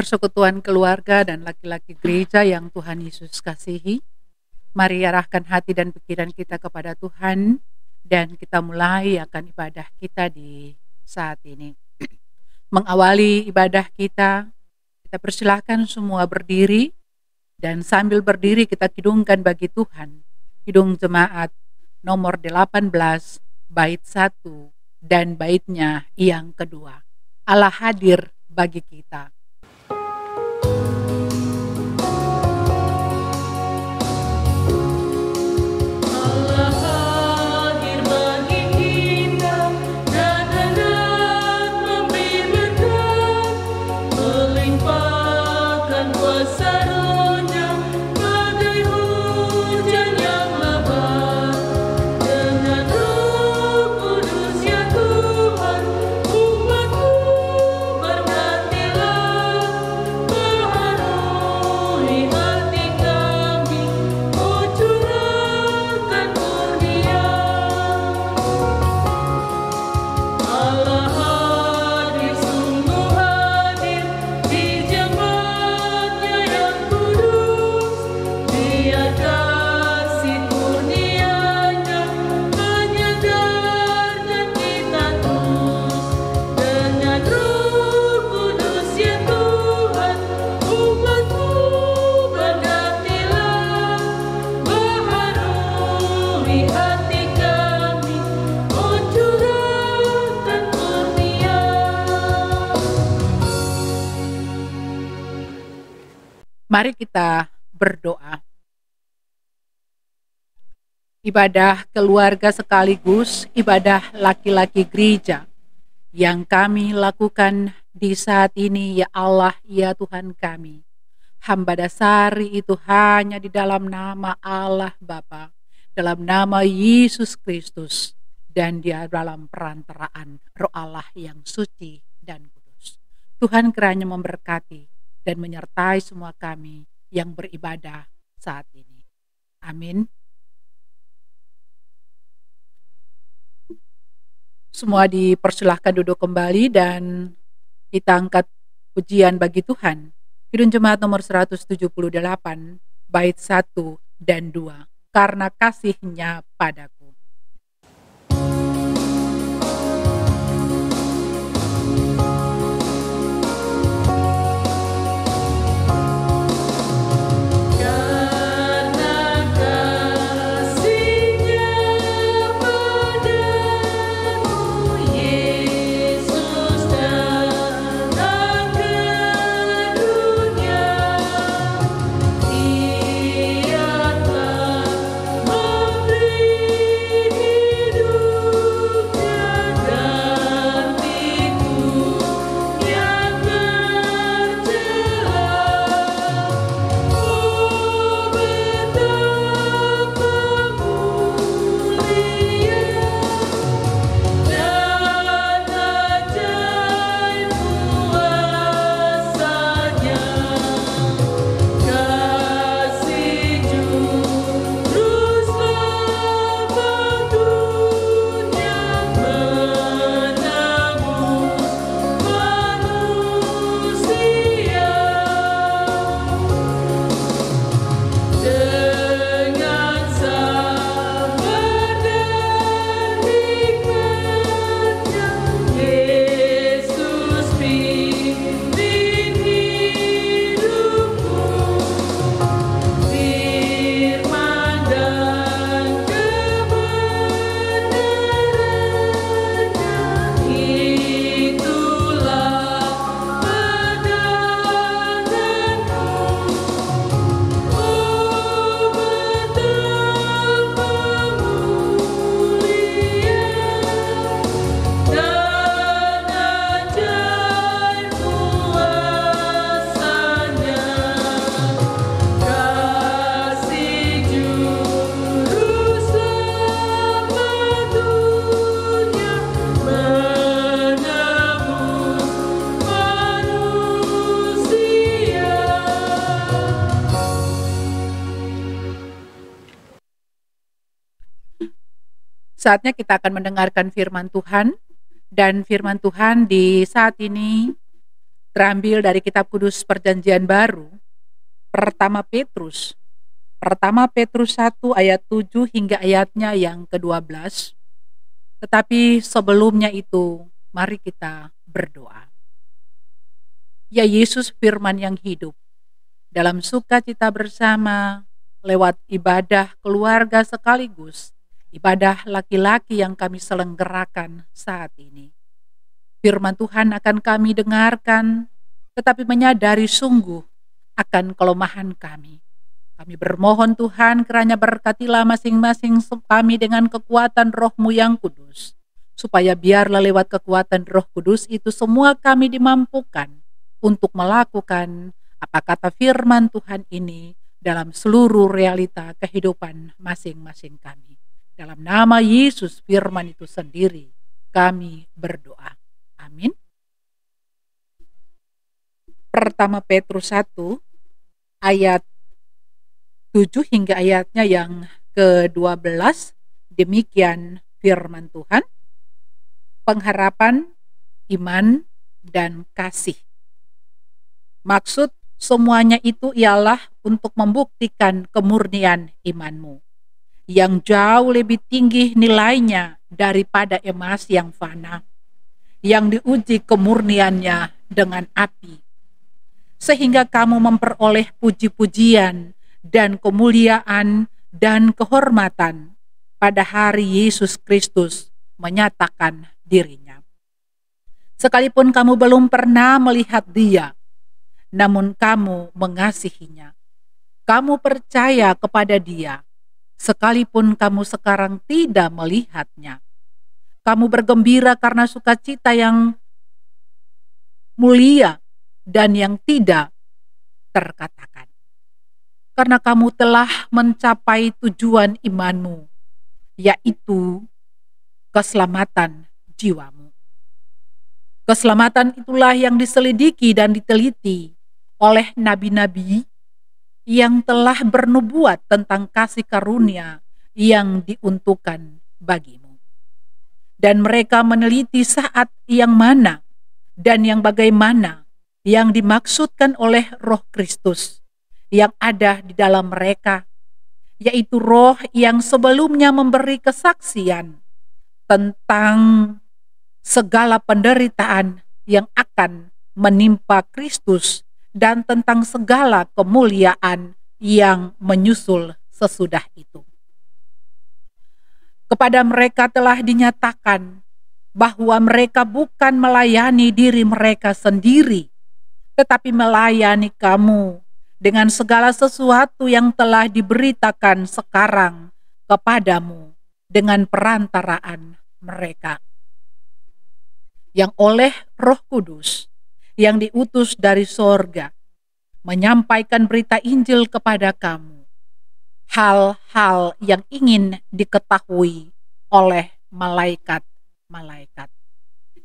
persekutuan keluarga dan laki-laki gereja yang Tuhan Yesus kasihi. Mari arahkan hati dan pikiran kita kepada Tuhan dan kita mulai akan ibadah kita di saat ini. Mengawali ibadah kita persilahkan semua berdiri dan sambil berdiri kita kidungkan bagi Tuhan. Kidung jemaat nomor 18 bait 1 dan baitnya yang kedua. Allah hadir bagi kita. Mari kita berdoa. Ibadah keluarga sekaligus ibadah laki-laki gereja yang kami lakukan di saat ini, ya Allah, ya Tuhan kami. Hamba dasari itu hanya di dalam nama Allah Bapa, dalam nama Yesus Kristus, dan di dalam perantaraan Roh Allah yang suci dan kudus. Tuhan kiranya memberkati dan menyertai semua kami yang beribadah saat ini. Amin. Semua dipersilahkan duduk kembali dan kita angkat pujian bagi Tuhan. Kidung jemaat nomor 178, bait 1 dan 2. Karena kasih-Nya padaku. Saatnya kita akan mendengarkan firman Tuhan, dan firman Tuhan di saat ini Terambil dari kitab kudus Perjanjian Baru, Pertama Petrus. Pertama Petrus 1 ayat 7 hingga ayatnya yang ke-12. Tetapi sebelumnya itu, mari kita berdoa. Ya Yesus, firman yang hidup, dalam sukacita bersama, lewat ibadah keluarga sekaligus, ibadah laki-laki yang kami selenggarakan saat ini. Firman Tuhan akan kami dengarkan, tetapi menyadari sungguh akan kelemahan kami. Kami bermohon Tuhan kiranya berkatilah masing-masing kami dengan kekuatan Roh-Mu yang kudus, supaya biarlah lewat kekuatan Roh Kudus itu semua kami dimampukan untuk melakukan apa kata firman Tuhan ini dalam seluruh realita kehidupan masing-masing kami. Dalam nama Yesus firman itu sendiri kami berdoa. Amin. Pertama Petrus 1 ayat 7 hingga ayatnya yang ke-12, demikian firman Tuhan. Pengharapan, iman, dan kasih. Maksud semuanya itu ialah untuk membuktikan kemurnian imanmu, yang jauh lebih tinggi nilainya daripada emas yang fana, yang diuji kemurniannya dengan api, sehingga kamu memperoleh puji-pujian dan kemuliaan dan kehormatan pada hari Yesus Kristus menyatakan dirinya. Sekalipun kamu belum pernah melihat Dia, namun kamu mengasihinya. Kamu percaya kepada Dia, sekalipun kamu sekarang tidak melihatnya. Kamu bergembira karena sukacita yang mulia dan yang tidak terkatakan. Karena kamu telah mencapai tujuan imanmu, yaitu keselamatan jiwamu. Keselamatan itulah yang diselidiki dan diteliti oleh nabi-nabi yang telah bernubuat tentang kasih karunia yang diuntukkan bagimu. Dan mereka meneliti saat yang mana dan yang bagaimana yang dimaksudkan oleh Roh Kristus yang ada di dalam mereka, yaitu Roh yang sebelumnya memberi kesaksian tentang segala penderitaan yang akan menimpa Kristus dan tentang segala kemuliaan yang menyusul sesudah itu. Kepada mereka telah dinyatakan bahwa mereka bukan melayani diri mereka sendiri, tetapi melayani kamu dengan segala sesuatu yang telah diberitakan sekarang kepadamu dengan perantaraan mereka, yang oleh Roh Kudus yang diutus dari sorga menyampaikan berita Injil kepada kamu, hal-hal yang ingin diketahui oleh malaikat-malaikat.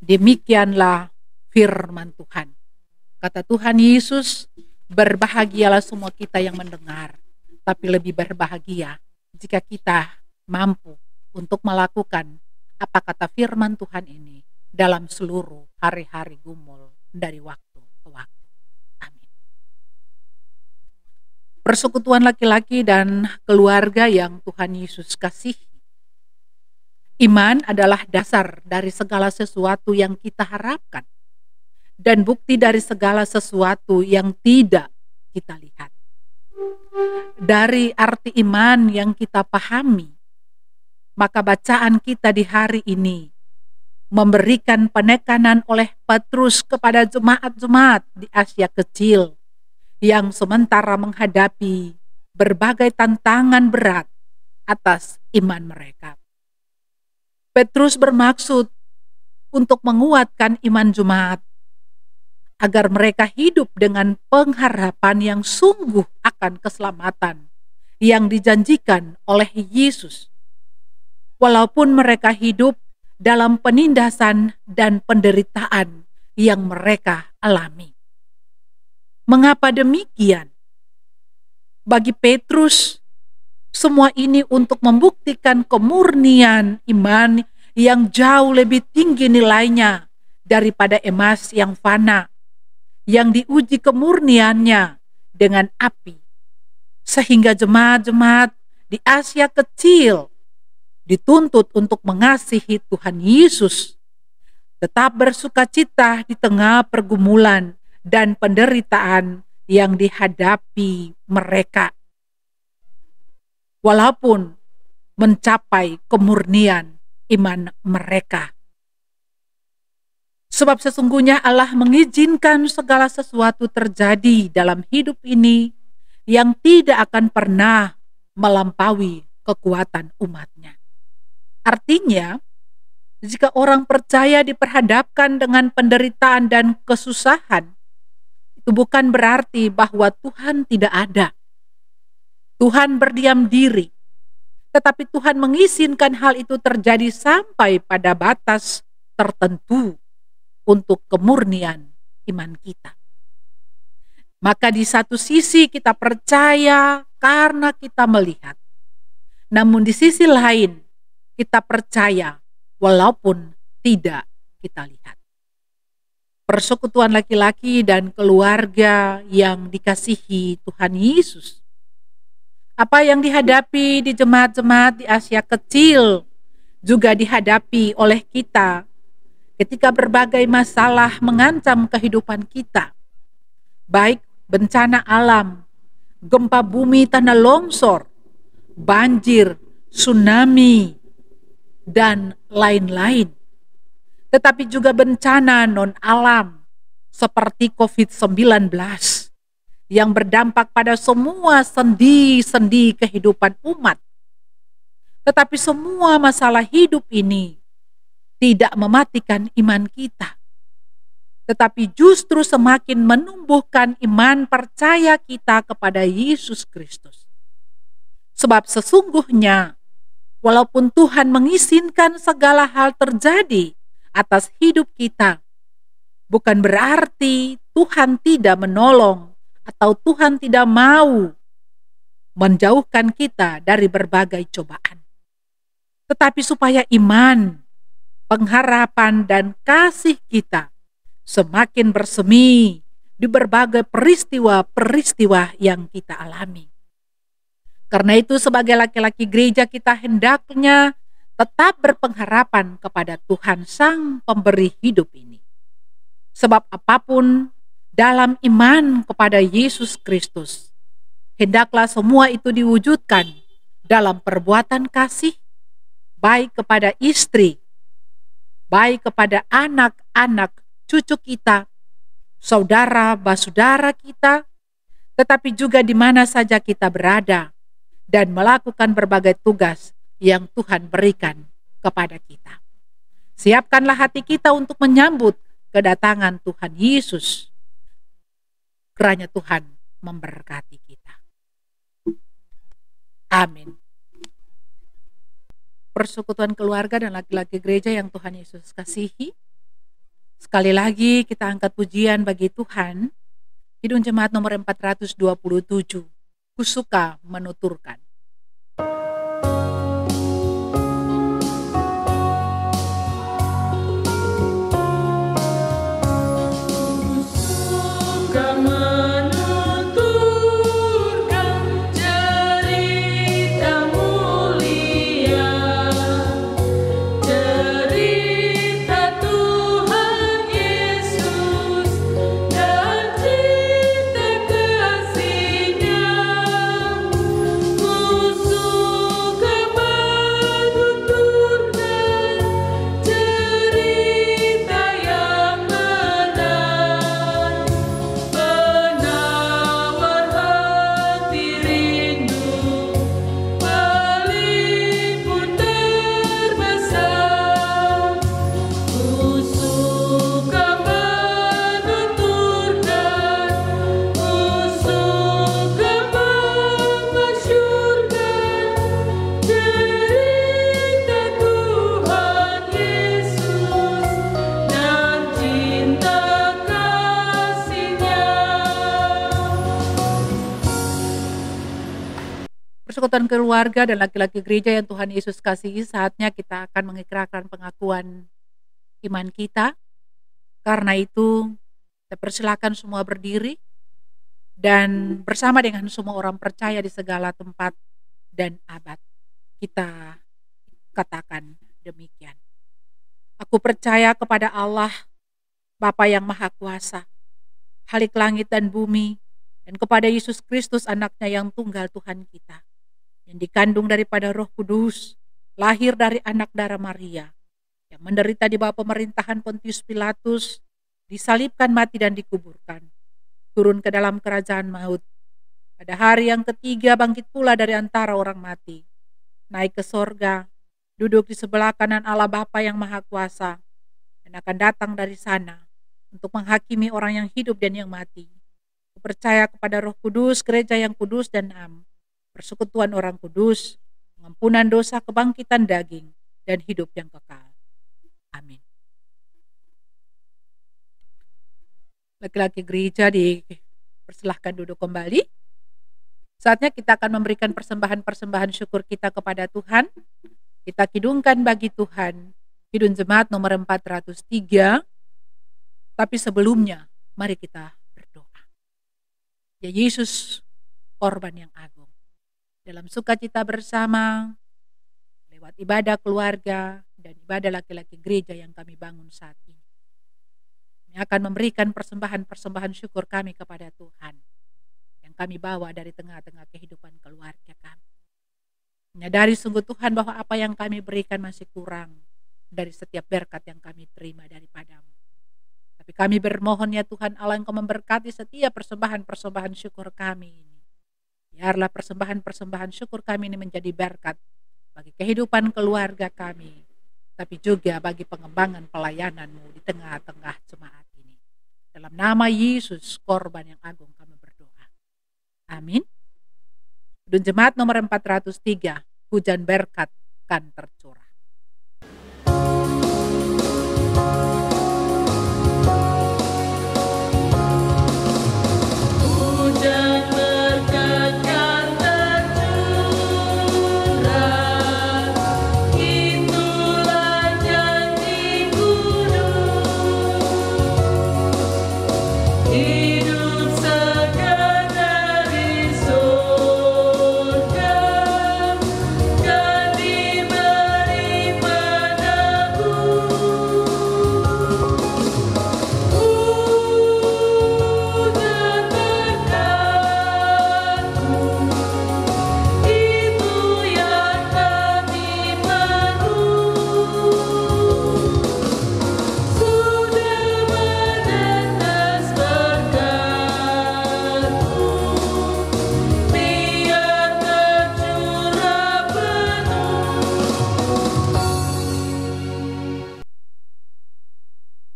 Demikianlah firman Tuhan. Kata Tuhan Yesus, berbahagialah semua kita yang mendengar, tapi lebih berbahagia jika kita mampu untuk melakukan apa kata firman Tuhan ini dalam seluruh hari-hari gumul dari waktu ke waktu. Amin. Persekutuan laki-laki dan keluarga yang Tuhan Yesus kasihi. Iman adalah dasar dari segala sesuatu yang kita harapkan dan bukti dari segala sesuatu yang tidak kita lihat. Dari arti iman yang kita pahami, maka bacaan kita di hari ini memberikan penekanan oleh Petrus kepada jemaat-jemaat di Asia Kecil yang sementara menghadapi berbagai tantangan berat atas iman mereka. Petrus bermaksud untuk menguatkan iman jemaat agar mereka hidup dengan pengharapan yang sungguh akan keselamatan yang dijanjikan oleh Yesus, walaupun mereka hidup dalam penindasan dan penderitaan yang mereka alami. Mengapa demikian? Bagi Petrus, semua ini untuk membuktikan kemurnian iman yang jauh lebih tinggi nilainya daripada emas yang fana, yang diuji kemurniannya dengan api, sehingga jemaat-jemaat di Asia kecil dituntut untuk mengasihi Tuhan Yesus, tetap bersukacita di tengah pergumulan dan penderitaan yang dihadapi mereka, walaupun mencapai kemurnian iman mereka. Sebab sesungguhnya Allah mengizinkan segala sesuatu terjadi dalam hidup ini yang tidak akan pernah melampaui kekuatan umatnya. Artinya, jika orang percaya diperhadapkan dengan penderitaan dan kesusahan, itu bukan berarti bahwa Tuhan tidak ada. Tuhan berdiam diri, tetapi Tuhan mengizinkan hal itu terjadi sampai pada batas tertentu untuk kemurnian iman kita. Maka di satu sisi kita percaya karena kita melihat, namun di sisi lain kita percaya walaupun tidak kita lihat. Persekutuan laki-laki dan keluarga yang dikasihi Tuhan Yesus, apa yang dihadapi di jemaat-jemaat di Asia kecil juga dihadapi oleh kita ketika berbagai masalah mengancam kehidupan kita, baik bencana alam, gempa bumi, tanah longsor, banjir, tsunami, dan lain-lain. Tetapi juga bencana non-alam seperti COVID-19 yang berdampak pada semua sendi-sendi kehidupan umat. Tetapi semua masalah hidup ini tidak mematikan iman kita, tetapi justru semakin menumbuhkan iman percaya kita kepada Yesus Kristus. Sebab sesungguhnya, walaupun Tuhan mengizinkan segala hal terjadi atas hidup kita, bukan berarti Tuhan tidak menolong atau Tuhan tidak mau menjauhkan kita dari berbagai cobaan. Tetapi supaya iman, pengharapan, dan kasih kita semakin bersemi di berbagai peristiwa-peristiwa yang kita alami. Karena itu sebagai laki-laki gereja kita hendaknya tetap berpengharapan kepada Tuhan Sang Pemberi hidup ini. Sebab apapun dalam iman kepada Yesus Kristus, hendaklah semua itu diwujudkan dalam perbuatan kasih, baik kepada istri, baik kepada anak-anak cucu kita, saudara-saudara kita, tetapi juga di mana saja kita berada dan melakukan berbagai tugas yang Tuhan berikan kepada kita. Siapkanlah hati kita untuk menyambut kedatangan Tuhan Yesus. Kiranya Tuhan memberkati kita. Amin. Persekutuan keluarga dan laki-laki gereja yang Tuhan Yesus kasihi, sekali lagi kita angkat pujian bagi Tuhan. Kidung Jemaat nomor 427, Ku suka menuturkan. Persekutuan keluarga dan laki-laki gereja yang Tuhan Yesus kasihi, saatnya kita akan mengikrarkan pengakuan iman kita. Karena itu, Saya persilakan semua berdiri dan bersama dengan semua orang percaya di segala tempat dan abad, kita katakan demikian. Aku percaya kepada Allah, Bapa yang Maha Kuasa, Khalik langit dan bumi, dan kepada Yesus Kristus anaknya yang tunggal Tuhan kita, yang dikandung daripada Roh Kudus, lahir dari anak darah Maria, yang menderita di bawah pemerintahan Pontius Pilatus, disalibkan, mati dan dikuburkan, turun ke dalam kerajaan maut. Pada hari yang ketiga bangkit pula dari antara orang mati, naik ke sorga, duduk di sebelah kanan Allah Bapa yang Maha Kuasa, dan akan datang dari sana untuk menghakimi orang yang hidup dan yang mati. Aku percaya kepada Roh Kudus, gereja yang kudus dan am, persekutuan orang kudus, pengampunan dosa, kebangkitan daging, dan hidup yang kekal. Amin. Laki-laki gereja dipersilahkan duduk kembali. Saatnya kita akan memberikan persembahan-persembahan syukur kita kepada Tuhan. Kita kidungkan bagi Tuhan Kidung Jemaat nomor 403. Tapi sebelumnya, mari kita berdoa. Ya Yesus, korban yang agung, dalam sukacita bersama, lewat ibadah keluarga dan ibadah laki-laki gereja yang kami bangun saat ini, kami akan memberikan persembahan-persembahan syukur kami kepada Tuhan, yang kami bawa dari tengah-tengah kehidupan keluarga kami. Menyadari sungguh Tuhan bahwa apa yang kami berikan masih kurang dari setiap berkat yang kami terima daripadamu. Tapi kami bermohon ya Tuhan Allah, Engkau memberkati setiap persembahan-persembahan syukur kami ini. Biarlah persembahan-persembahan syukur kami ini menjadi berkat bagi kehidupan keluarga kami, tapi juga bagi pengembangan pelayanan-Mu di tengah-tengah jemaat ini. Dalam nama Yesus, korban yang agung, kami berdoa. Amin. Kidung Jemaat nomor 403, hujan berkat kan tercurah.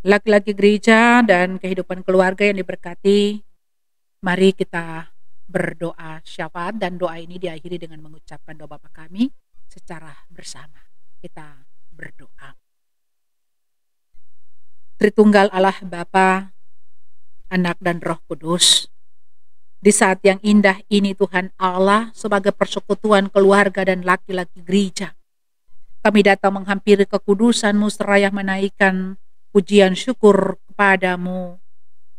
Laki-laki gereja dan kehidupan keluarga yang diberkati, mari kita berdoa syafaat, dan doa ini diakhiri dengan mengucapkan doa Bapa kami secara bersama. Kita berdoa. Tritunggal Allah Bapa, Anak dan Roh Kudus, di saat yang indah ini Tuhan Allah, sebagai persekutuan keluarga dan laki-laki gereja, kami datang menghampiri kekudusan-Mu seraya menaikkan pujian syukur kepadamu,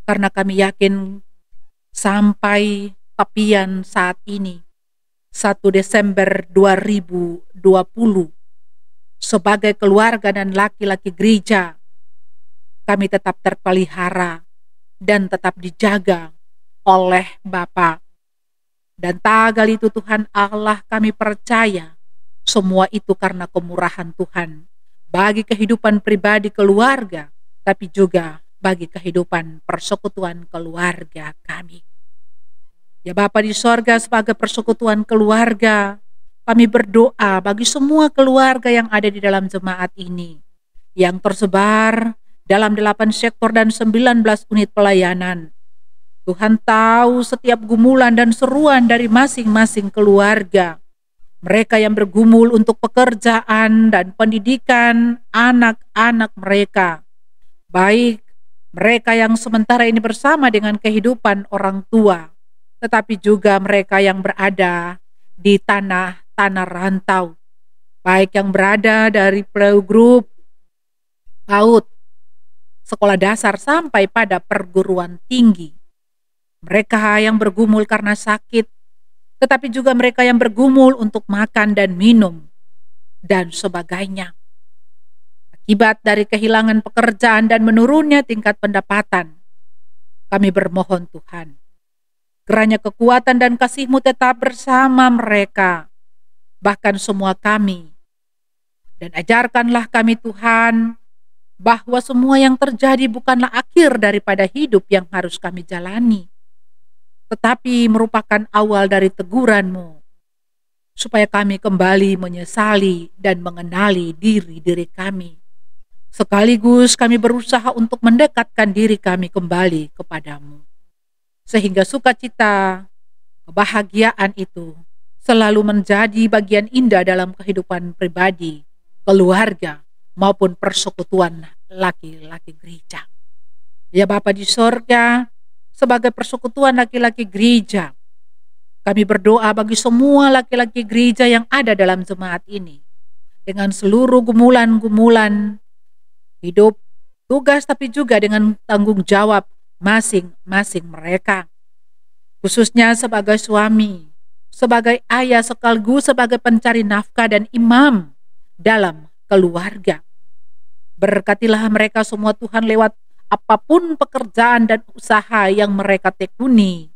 karena kami yakin sampai tepian saat ini, 1 Desember 2020, sebagai keluarga dan laki-laki gereja, kami tetap terpelihara dan tetap dijaga oleh Bapa. Dan tagal itu Tuhan Allah, kami percaya semua itu karena kemurahan Tuhan, bagi kehidupan pribadi keluarga, tapi juga bagi kehidupan persekutuan keluarga kami. Ya Bapa di sorga, sebagai persekutuan keluarga, kami berdoa bagi semua keluarga yang ada di dalam jemaat ini, yang tersebar dalam 8 sektor dan 19 unit pelayanan. Tuhan tahu setiap gumulan dan seruan dari masing-masing keluarga. Mereka yang bergumul untuk pekerjaan dan pendidikan anak-anak mereka, baik mereka yang sementara ini bersama dengan kehidupan orang tua, tetapi juga mereka yang berada di tanah rantau, baik yang berada dari playgroup PAUD, sekolah dasar sampai pada perguruan tinggi. Mereka yang bergumul karena sakit, tetapi juga mereka yang bergumul untuk makan dan minum, dan sebagainya. Akibat dari kehilangan pekerjaan dan menurunnya tingkat pendapatan, kami bermohon Tuhan, kiranya kekuatan dan kasih-Mu tetap bersama mereka, bahkan semua kami. Dan ajarkanlah kami Tuhan, bahwa semua yang terjadi bukanlah akhir daripada hidup yang harus kami jalani, tetapi merupakan awal dari teguran-Mu, supaya kami kembali menyesali dan mengenali diri-diri kami. Sekaligus kami berusaha untuk mendekatkan diri kami kembali kepadamu. Sehingga sukacita, kebahagiaan itu selalu menjadi bagian indah dalam kehidupan pribadi, keluarga, maupun persekutuan laki-laki gereja. Ya Bapa di sorga, sebagai persekutuan laki-laki gereja, kami berdoa bagi semua laki-laki gereja yang ada dalam jemaat ini, dengan seluruh gumulan-gumulan hidup, tugas, tapi juga dengan tanggung jawab masing-masing mereka. Khususnya sebagai suami, sebagai ayah, sekaligus sebagai pencari nafkah dan imam dalam keluarga. Berkatilah mereka semua Tuhan lewat apapun pekerjaan dan usaha yang mereka tekuni.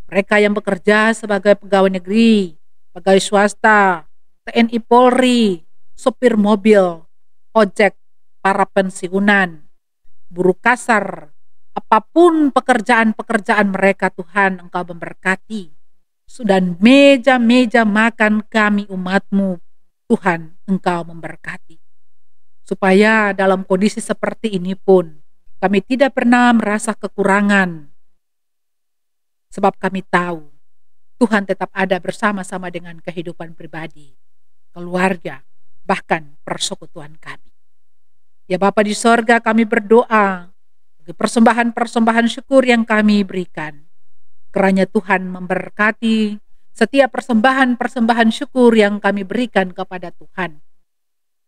Mereka yang bekerja sebagai pegawai negeri, pegawai swasta, TNI Polri, sopir mobil, ojek, para pensiunan, buruh kasar, apapun pekerjaan-pekerjaan mereka Tuhan, Engkau memberkati. Dan meja-meja makan kami umat-Mu Tuhan, Engkau memberkati. Supaya dalam kondisi seperti ini pun kami tidak pernah merasa kekurangan, sebab kami tahu Tuhan tetap ada bersama-sama dengan kehidupan pribadi, keluarga, bahkan persekutuan kami. Ya Bapa di sorga, kami berdoa bagi persembahan-persembahan syukur yang kami berikan. Kiranya Tuhan memberkati setiap persembahan-persembahan syukur yang kami berikan kepada Tuhan.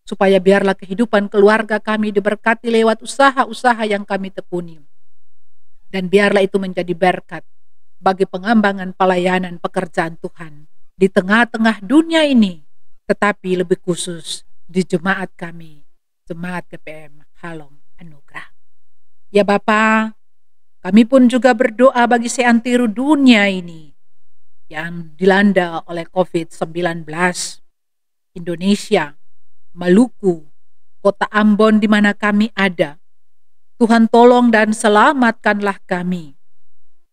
Supaya biarlah kehidupan keluarga kami diberkati lewat usaha-usaha yang kami tekuni. Dan biarlah itu menjadi berkat bagi pengembangan pelayanan pekerjaan Tuhan di tengah-tengah dunia ini, tetapi lebih khusus di jemaat kami, Jemaat GPM Halong Anugrah. Ya Bapa, kami pun juga berdoa bagi seantero dunia ini yang dilanda oleh COVID-19. Indonesia, Maluku, kota Ambon di mana kami ada. Tuhan tolong dan selamatkanlah kami.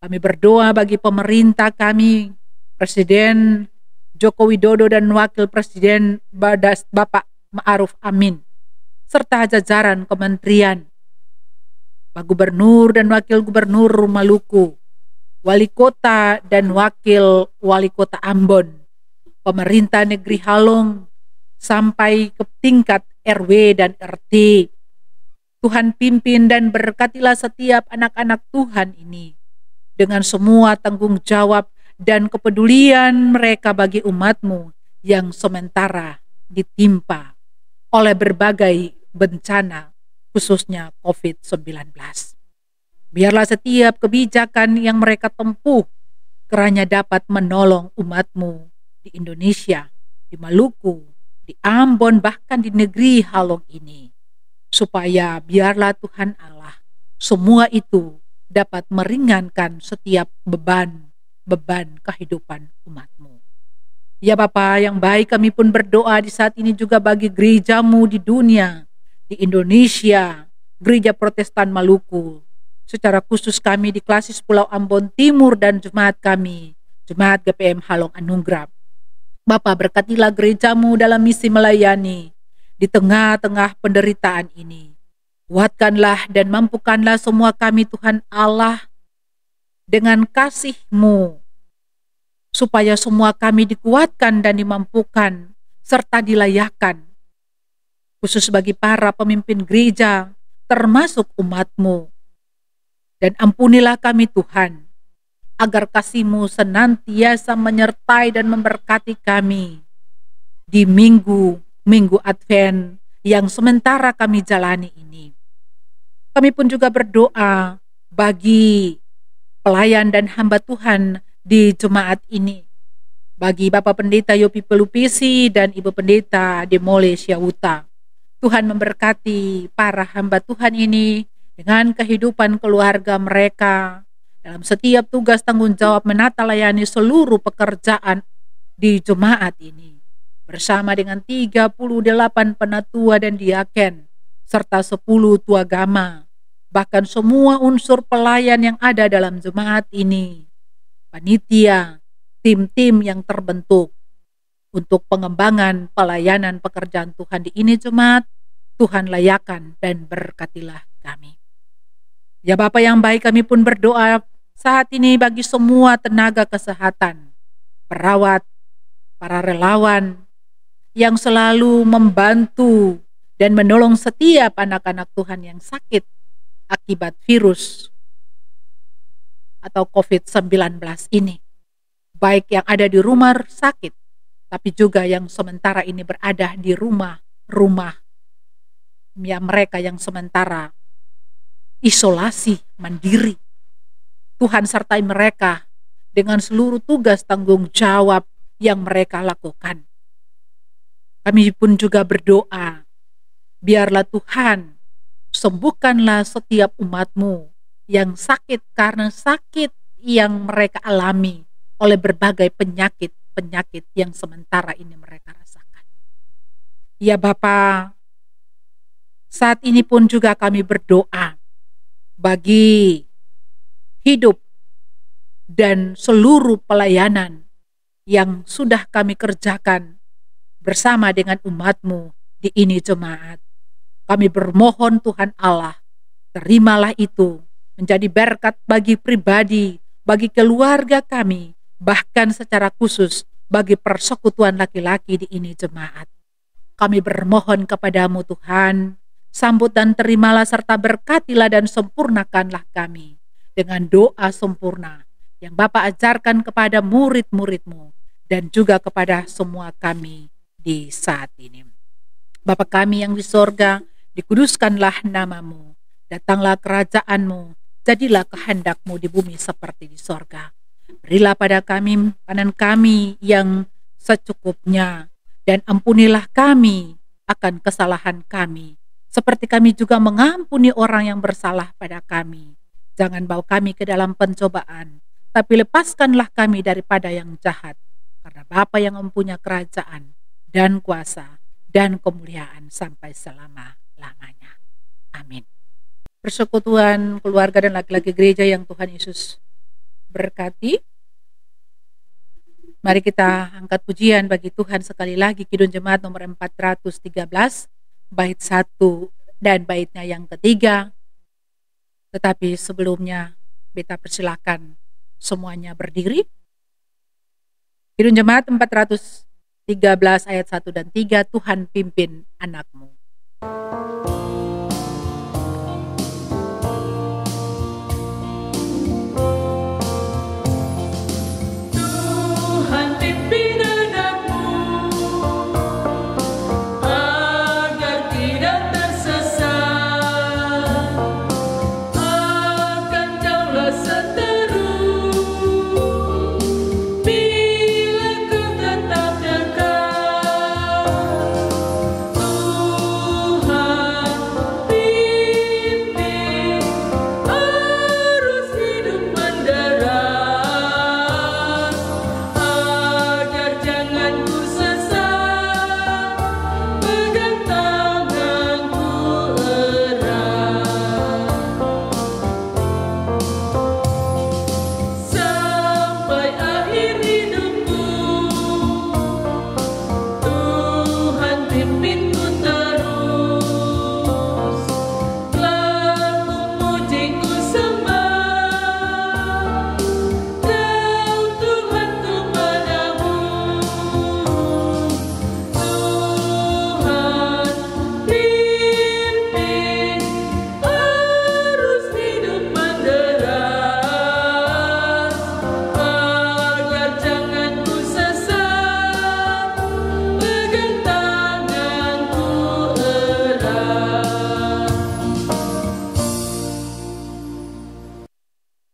Kami berdoa bagi pemerintah kami, Presiden Joko Widodo dan Wakil Presiden Bapak Ma'ruf Amin, serta jajaran kementerian, Pak Gubernur dan Wakil Gubernur Maluku, Wali Kota dan Wakil Wali Kota Ambon, pemerintah negeri Halong, sampai ke tingkat RW dan RT. Tuhan pimpin dan berkatilah setiap anak-anak Tuhan ini dengan semua tanggung jawab dan kepedulian mereka bagi umat-Mu yang sementara ditimpa oleh berbagai bencana, khususnya COVID-19. Biarlah setiap kebijakan yang mereka tempuh kiranya dapat menolong umat-Mu di Indonesia, di Maluku, di Ambon, bahkan di negeri Halong ini. Supaya biarlah Tuhan Allah, semua itu dapat meringankan setiap beban kehidupan umat-Mu. Ya Bapa yang baik, kami pun berdoa di saat ini juga bagi gereja-Mu di dunia, di Indonesia, Gereja Protestan Maluku, secara khusus kami di Klasis Pulau Ambon Timur dan jemaat kami, Jemaat GPM Halong Anugrah. Bapa, berkatilah gereja-Mu dalam misi melayani di tengah-tengah penderitaan ini. Kuatkanlah dan mampukanlah semua kami Tuhan Allah dengan kasih-Mu, supaya semua kami dikuatkan dan dimampukan serta dilayakkan, khusus bagi para pemimpin gereja termasuk umat-Mu. Dan ampunilah kami Tuhan, agar kasih-Mu senantiasa menyertai dan memberkati kami di minggu Advent yang sementara kami jalani ini. Kami pun juga berdoa bagi pelayan dan hamba Tuhan di jemaat ini. Bagi Bapak Pendeta Yopi Pelupisi dan Ibu Pendeta Demole Syawuta. Tuhan memberkati para hamba Tuhan ini dengan kehidupan keluarga mereka dalam setiap tugas tanggung jawab menata layani seluruh pekerjaan di jemaat ini. Bersama dengan 38 penatua dan diaken, serta 10 tuagama, bahkan semua unsur pelayan yang ada dalam jemaat ini, panitia, tim-tim yang terbentuk untuk pengembangan pelayanan pekerjaan Tuhan di ini jemaat, Tuhan layakan dan berkatilah kami. Ya Bapa yang baik, kami pun berdoa saat ini bagi semua tenaga kesehatan, perawat, para relawan yang selalu membantu dan menolong setiap anak-anak Tuhan yang sakit akibat virus atau COVID-19 ini. Baik yang ada di rumah sakit, tapi juga yang sementara ini berada di rumah-rumah ya, mereka yang sementara isolasi mandiri. Tuhan sertai mereka dengan seluruh tugas tanggung jawab yang mereka lakukan. Kami pun juga berdoa, biarlah Tuhan sembuhkanlah setiap umat-Mu yang sakit karena sakit yang mereka alami oleh berbagai penyakit yang sementara ini mereka rasakan. Ya Bapa, saat ini pun juga kami berdoa bagi hidup dan seluruh pelayanan yang sudah kami kerjakan bersama dengan umat-Mu di ini jemaat. Kami bermohon Tuhan Allah, terimalah itu menjadi berkat bagi pribadi, bagi keluarga kami, bahkan secara khusus bagi persekutuan laki-laki di ini jemaat. Kami bermohon kepadamu Tuhan, sambut dan terimalah serta berkatilah dan sempurnakanlah kami dengan doa sempurna yang Bapa ajarkan kepada murid-murid-Mu dan juga kepada semua kami di saat ini. Bapa kami yang di sorga, dikuduskanlah nama-Mu, datanglah kerajaan-Mu, jadilah kehendak-Mu di bumi seperti di sorga. Berilah pada kami makanan kami yang secukupnya, dan ampunilah kami akan kesalahan kami, seperti kami juga mengampuni orang yang bersalah pada kami. Jangan bawa kami ke dalam pencobaan, tapi lepaskanlah kami daripada yang jahat, karena Bapa yang mempunyai kerajaan dan kuasa dan kemuliaan sampai selama-lamanya. Amin. Persekutuan keluarga dan laki-laki gereja yang Tuhan Yesus berkati. Mari kita angkat pujian bagi Tuhan sekali lagi, Kidung Jemaat nomor 413, bait 1 dan baitnya yang ketiga. Tetapi sebelumnya, beta persilakan semuanya berdiri. Kidung Jemaat 413 ayat 1 dan 3, Tuhan pimpin anak-Mu. Bila ku tetap dekat,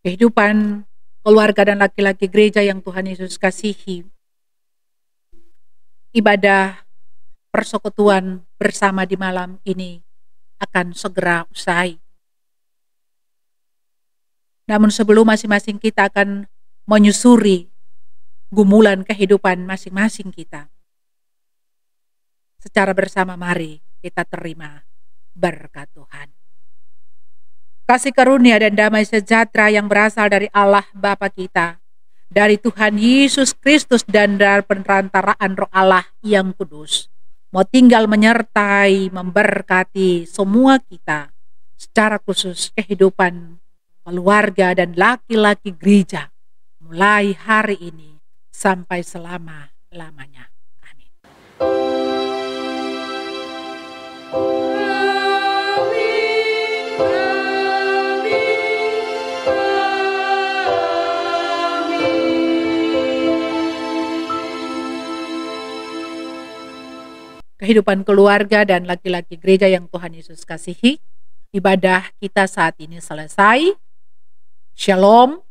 kehidupan keluarga dan laki-laki gereja yang Tuhan Yesus kasihi, ibadah persekutuan bersama di malam ini akan segera usai. Namun sebelum masing-masing kita akan menyusuri gumulan kehidupan masing-masing kita, secara bersama mari kita terima berkat Tuhan. Kasih karunia dan damai sejahtera yang berasal dari Allah Bapa kita, dari Tuhan Yesus Kristus dan dari perantaraan Roh Allah yang kudus, mau tinggal menyertai, memberkati semua kita, secara khusus kehidupan keluarga dan laki-laki gereja, mulai hari ini sampai selama-lamanya. Amin. Kehidupan keluarga dan laki-laki gereja yang Tuhan Yesus kasihi, ibadah kita saat ini selesai. Shalom,